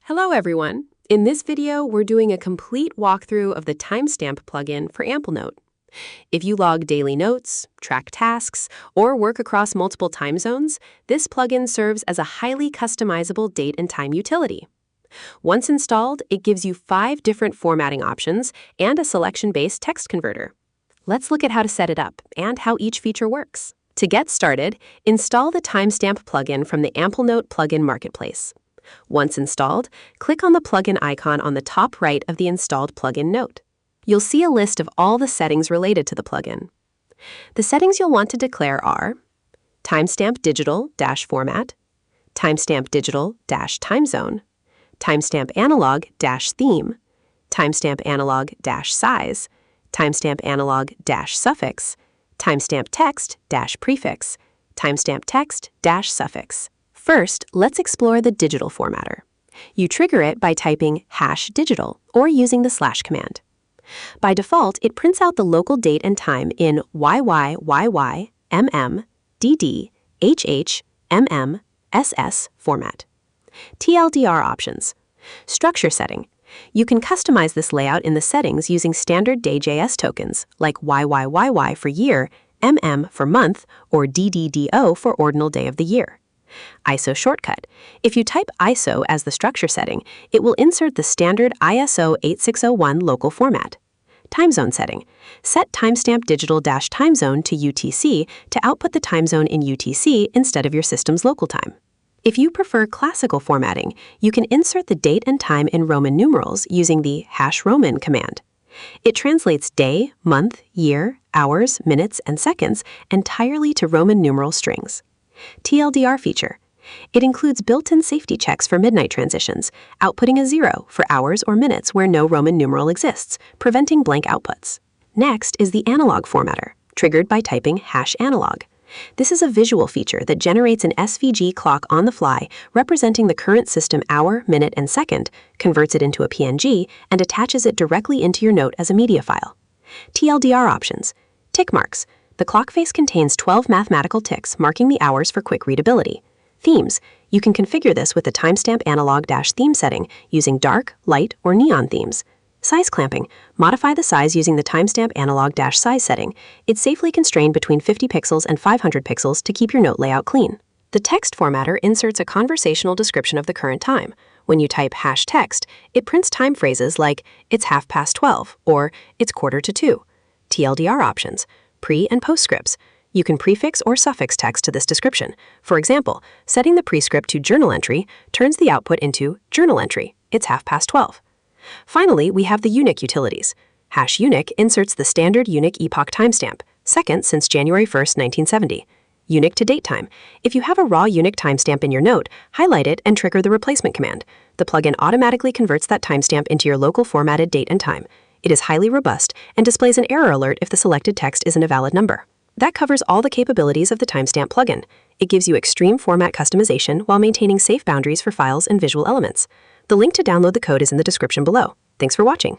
Hello everyone! In this video, we're doing a complete walkthrough of the timestamp plugin for Amplenote. If you log daily notes, track tasks, or work across multiple time zones, this plugin serves as a highly customizable date and time utility. Once installed, it gives you 5 different formatting options and a selection-based text converter. Let's look at how to set it up and how each feature works. To get started, install the timestamp plugin from the Amplenote plugin marketplace. Once installed, click on the plugin icon on the top right of the installed plugin note. You'll see a list of all the settings related to the plugin. The settings you'll want to declare are timestamp digital-format, timestamp digital-timezone, timestamp analog-theme, timestamp analog-size, timestamp analog-suffix, timestamp text-prefix, timestamp text-suffix. First, let's explore the digital formatter. You trigger it by typing #digital or using the / command. By default, it prints out the local date and time in YYYY, MM, DD, HH, MM, SS format. TLDR options. Structure setting. You can customize this layout in the settings using standard Day.js tokens like YYYY for year, MM for month, or DDDO for ordinal day of the year. ISO shortcut. If you type ISO as the structure setting, it will insert the standard ISO 8601 local format. Time zone setting. Set timestamp digital-timezone to UTC to output the time zone in UTC instead of your system's local time. If you prefer classical formatting, you can insert the date and time in Roman numerals using the #Roman command. It translates day, month, year, hours, minutes, and seconds entirely to Roman numeral strings. TLDR feature. It includes built-in safety checks for midnight transitions, outputting a 0 for hours or minutes where no Roman numeral exists, preventing blank outputs. Next is the analog formatter, triggered by typing #analog. This is a visual feature that generates an SVG clock on the fly representing the current system hour, minute, and second, converts it into a PNG, and attaches it directly into your note as a media file. TLDR options. Tick marks. The clock face contains 12 mathematical ticks marking the hours for quick readability. Themes. You can configure this with the timestamp analog-theme setting using dark, light, or neon themes. Size clamping. Modify the size using the timestamp analog-size setting. It's safely constrained between 50 pixels and 500 pixels to keep your note layout clean. The text formatter inserts a conversational description of the current time. When you type #text, it prints time phrases like, "It's 12:30, or "It's 1:45. TLDR options. Pre- and postscripts. You can prefix or suffix text to this description. For example, setting the prescript to journal entry turns the output into journal entry. It's 12:30. Finally, we have the Unix utilities. #Unix inserts the standard Unix epoch timestamp, second since January 1st, 1970. Unix to date time. If you have a raw Unix timestamp in your note, highlight it and trigger the replacement command. The plugin automatically converts that timestamp into your local formatted date and time. It is highly robust and displays an error alert if the selected text isn't a valid number. That covers all the capabilities of the timestamp plugin. It gives you extreme format customization while maintaining safe boundaries for files and visual elements. The link to download the code is in the description below. Thanks for watching.